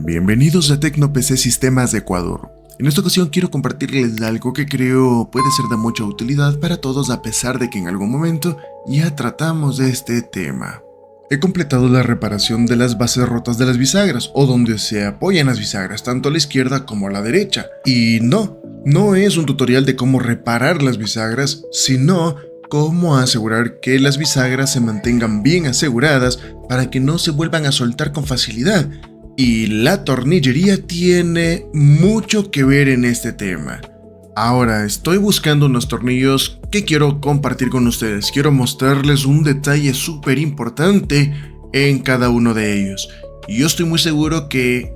Bienvenidos a TecnoPC Sistemas de Ecuador. En esta ocasión quiero compartirles algo que creo puede ser de mucha utilidad para todos, a pesar de que en algún momento ya tratamos de este tema. He completado la reparación de las bases rotas de las bisagras, o donde se apoyan las bisagras, tanto a la izquierda como a la derecha. Y no es un tutorial de cómo reparar las bisagras, sino cómo asegurar que las bisagras se mantengan bien aseguradas para que no se vuelvan a soltar con facilidad. Y la tornillería tiene mucho que ver en este tema. Ahora estoy buscando unos tornillos que quiero compartir con ustedes. Quiero mostrarles un detalle súper importante en cada uno de ellos. Y yo estoy muy seguro que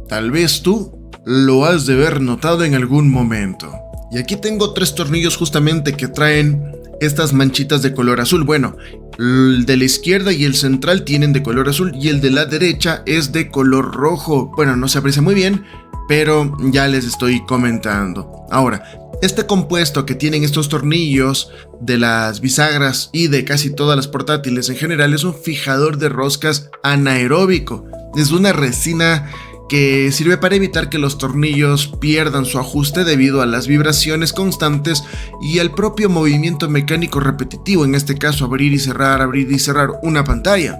tal vez tú lo has de haber notado en algún momento. Y aquí tengo 3 tornillos justamente que traen estas manchitas de color azul. Bueno, el de la izquierda y el central tienen de color azul y el de la derecha es de color rojo. Bueno, no se aprecia muy bien, pero ya les estoy comentando. Ahora, este compuesto que tienen estos tornillos de las bisagras y de casi todas las portátiles en general es un fijador de roscas anaeróbico. Es una resina que sirve para evitar que los tornillos pierdan su ajuste debido a las vibraciones constantes y al propio movimiento mecánico repetitivo, en este caso abrir y cerrar una pantalla.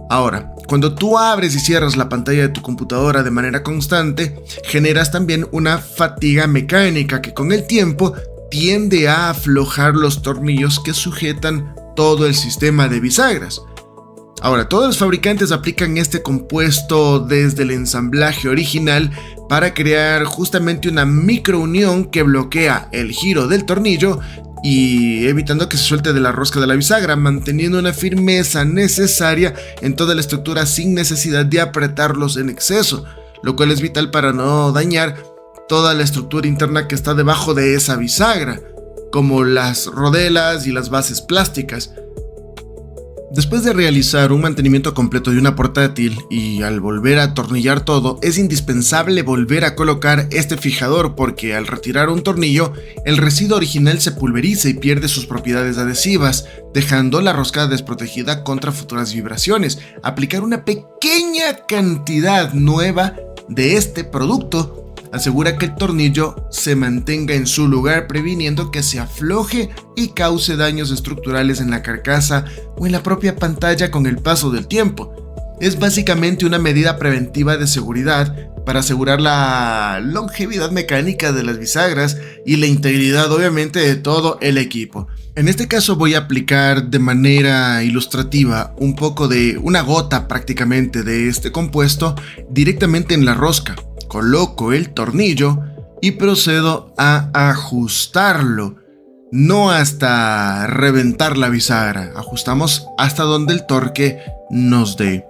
Ahora, cuando tú abres y cierras la pantalla de tu computadora de manera constante, generas también una fatiga mecánica que con el tiempo tiende a aflojar los tornillos que sujetan todo el sistema de bisagras. Ahora, todos los fabricantes aplican este compuesto desde el ensamblaje original para crear justamente una microunión que bloquea el giro del tornillo y evitando que se suelte de la rosca de la bisagra, manteniendo una firmeza necesaria en toda la estructura sin necesidad de apretarlos en exceso, lo cual es vital para no dañar toda la estructura interna que está debajo de esa bisagra, como las rodelas y las bases plásticas. Después de realizar un mantenimiento completo de una portátil y al volver a atornillar todo, es indispensable volver a colocar este fijador porque al retirar un tornillo, el residuo original se pulveriza y pierde sus propiedades adhesivas, dejando la rosca desprotegida contra futuras vibraciones. Aplicar una pequeña cantidad nueva de este producto asegura que el tornillo se mantenga en su lugar, previniendo que se afloje y cause daños estructurales en la carcasa o en la propia pantalla con el paso del tiempo. Es básicamente una medida preventiva de seguridad para asegurar la longevidad mecánica de las bisagras y la integridad obviamente de todo el equipo. En este caso voy a aplicar de manera ilustrativa un poco de una gota prácticamente de este compuesto directamente en la rosca. Coloco el tornillo y procedo a ajustarlo, no hasta reventar la bisagra, ajustamos hasta donde el torque nos dé.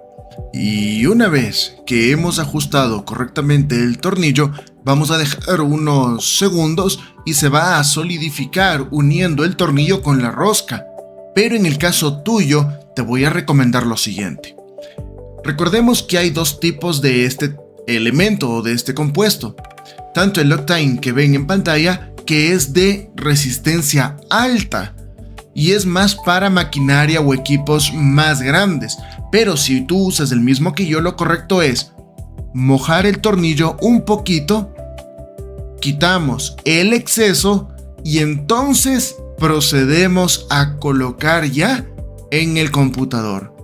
Y una vez que hemos ajustado correctamente el tornillo, vamos a dejar unos segundos y se va a solidificar uniendo el tornillo con la rosca. Pero en el caso tuyo, te voy a recomendar lo siguiente. Recordemos que hay 2 tipos de este elemento o de este compuesto, tanto el Loctite que ven en pantalla, que es de resistencia alta y es más para maquinaria o equipos más grandes, pero si tú usas el mismo que yo, lo correcto es mojar el tornillo un poquito, quitamos el exceso y entonces procedemos a colocar ya en el computador.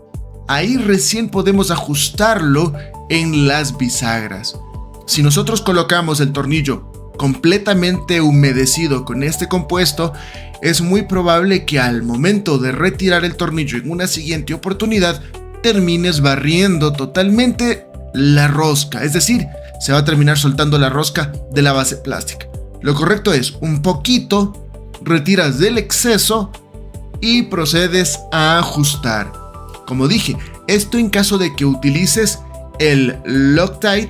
Ahí recién podemos ajustarlo en las bisagras. Si nosotros colocamos el tornillo completamente humedecido con este compuesto, es muy probable que al momento de retirar el tornillo en una siguiente oportunidad termines barriendo totalmente la rosca, es decir, se va a terminar soltando la rosca de la base plástica. Lo correcto es un poquito, retiras del exceso y procedes a ajustar. Como dije, esto en caso de que utilices el Loctite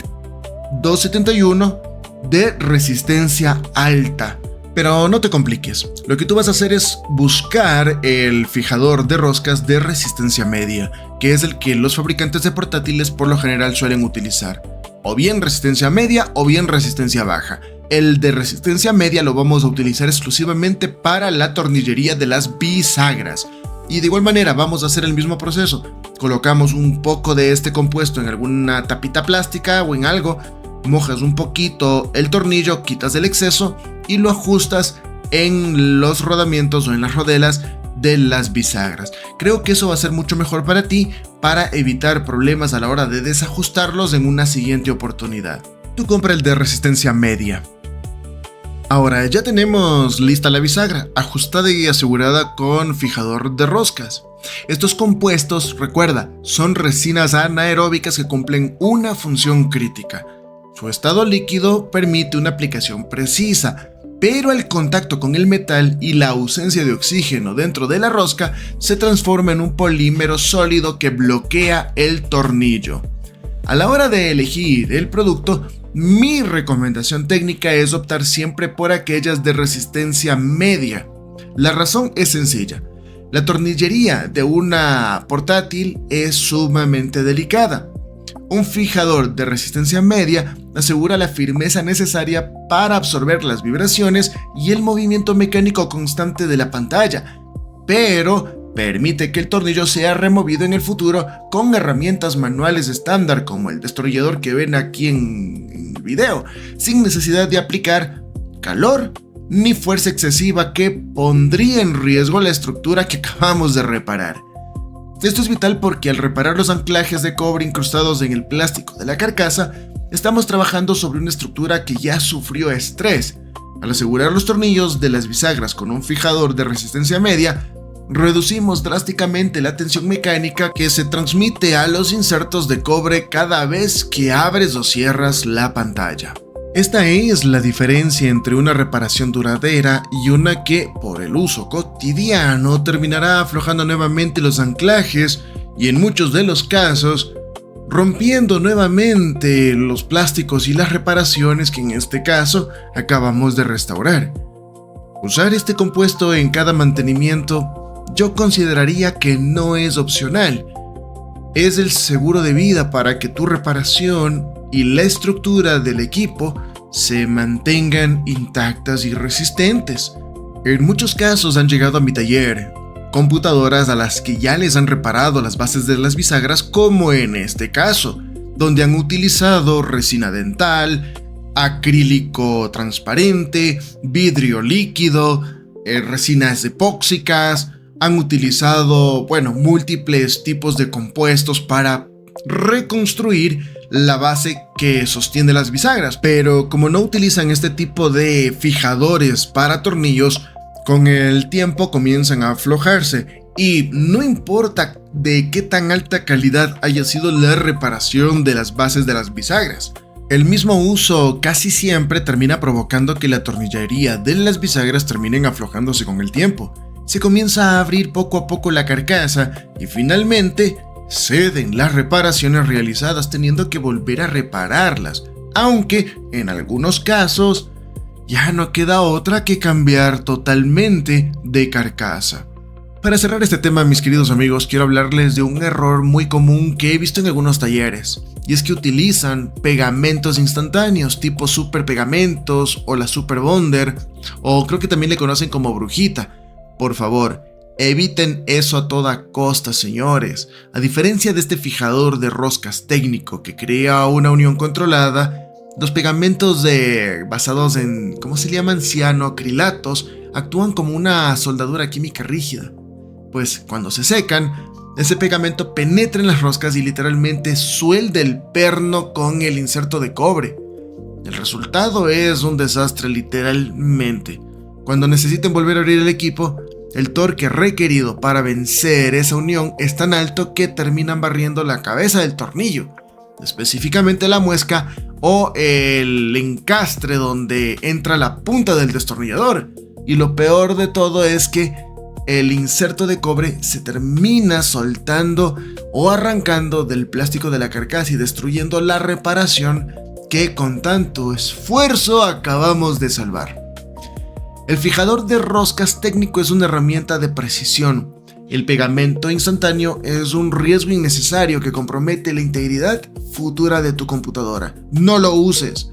271 de resistencia alta. Pero no te compliques, lo que tú vas a hacer es buscar el fijador de roscas de resistencia media, que es el que los fabricantes de portátiles por lo general suelen utilizar. O bien resistencia media o bien resistencia baja. El de resistencia media lo vamos a utilizar exclusivamente para la tornillería de las bisagras. Y de igual manera vamos a hacer el mismo proceso. Colocamos un poco de este compuesto en alguna tapita plástica o en algo, mojas un poquito el tornillo, quitas el exceso y lo ajustas en los rodamientos o en las rodelas de las bisagras. Creo que eso va a ser mucho mejor para ti, para evitar problemas a la hora de desajustarlos en una siguiente oportunidad. Tú compra el de resistencia media. Ahora ya tenemos lista la bisagra, ajustada y asegurada con fijador de roscas. Estos compuestos, recuerda, son resinas anaeróbicas que cumplen una función crítica. Su estado líquido permite una aplicación precisa, pero al contacto con el metal y la ausencia de oxígeno dentro de la rosca se transforma en un polímero sólido que bloquea el tornillo. A la hora de elegir el producto, mi recomendación técnica es optar siempre por aquellas de resistencia media. La razón es sencilla. La tornillería de una portátil es sumamente delicada. Un fijador de resistencia media asegura la firmeza necesaria para absorber las vibraciones y el movimiento mecánico constante de la pantalla, pero permite que el tornillo sea removido en el futuro con herramientas manuales estándar como el destornillador que ven aquí en el video, sin necesidad de aplicar calor ni fuerza excesiva que pondría en riesgo la estructura que acabamos de reparar. Esto es vital porque al reparar los anclajes de cobre incrustados en el plástico de la carcasa, estamos trabajando sobre una estructura que ya sufrió estrés. Al asegurar los tornillos de las bisagras con un fijador de resistencia media, reducimos drásticamente la tensión mecánica que se transmite a los insertos de cobre cada vez que abres o cierras la pantalla. Esta es la diferencia entre una reparación duradera y una que, por el uso cotidiano, terminará aflojando nuevamente los anclajes y en muchos de los casos, rompiendo nuevamente los plásticos y las reparaciones que en este caso acabamos de restaurar. Usar este compuesto en cada mantenimiento yo consideraría que no es opcional. Es el seguro de vida para que tu reparación y la estructura del equipo se mantengan intactas y resistentes. En muchos casos han llegado a mi taller computadoras a las que ya les han reparado las bases de las bisagras, como en este caso, donde han utilizado resina dental, acrílico transparente, vidrio líquido, resinas epóxicas. Han utilizado, múltiples tipos de compuestos para reconstruir la base que sostiene las bisagras, pero como no utilizan este tipo de fijadores para tornillos, con el tiempo comienzan a aflojarse y no importa de qué tan alta calidad haya sido la reparación de las bases de las bisagras. El mismo uso casi siempre termina provocando que la tornillería de las bisagras terminen aflojándose con el tiempo. Se comienza a abrir poco a poco la carcasa y finalmente ceden las reparaciones realizadas, teniendo que volver a repararlas, aunque en algunos casos ya no queda otra que cambiar totalmente de carcasa. Para cerrar este tema, mis queridos amigos, quiero hablarles de un error muy común que he visto en algunos talleres, y es que utilizan pegamentos instantáneos tipo super pegamentos o la super bonder, o creo que también le conocen como brujita. Por favor, eviten eso a toda costa, señores. A diferencia de este fijador de roscas técnico que crea una unión controlada, los pegamentos basados en, cianoacrilatos, actúan como una soldadura química rígida. Pues cuando se secan, ese pegamento penetra en las roscas y literalmente suelda el perno con el inserto de cobre. El resultado es un desastre literalmente. Cuando necesiten volver a abrir el equipo, el torque requerido para vencer esa unión es tan alto que terminan barriendo la cabeza del tornillo, específicamente la muesca o el encastre donde entra la punta del destornillador. Y lo peor de todo es que el inserto de cobre se termina soltando o arrancando del plástico de la carcasa y destruyendo la reparación que con tanto esfuerzo acabamos de salvar. El fijador de roscas técnico es una herramienta de precisión. El pegamento instantáneo es un riesgo innecesario que compromete la integridad futura de tu computadora. No lo uses.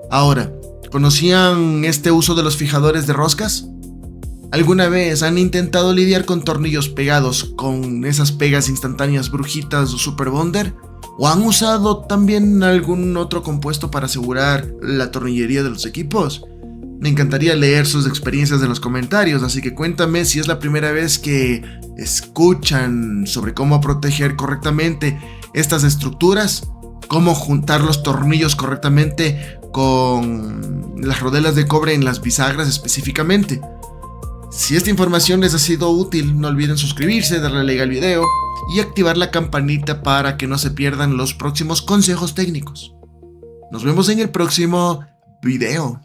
Ahora, ¿conocían este uso de los fijadores de roscas? ¿Alguna vez han intentado lidiar con tornillos pegados con esas pegas instantáneas brujitas o Super Bonder? ¿O han usado también algún otro compuesto para asegurar la tornillería de los equipos? Me encantaría leer sus experiencias en los comentarios, así que cuéntame si es la primera vez que escuchan sobre cómo proteger correctamente estas estructuras, cómo juntar los tornillos correctamente con las rodelas de cobre en las bisagras específicamente. Si esta información les ha sido útil, no olviden suscribirse, darle like al video y activar la campanita para que no se pierdan los próximos consejos técnicos. Nos vemos en el próximo video.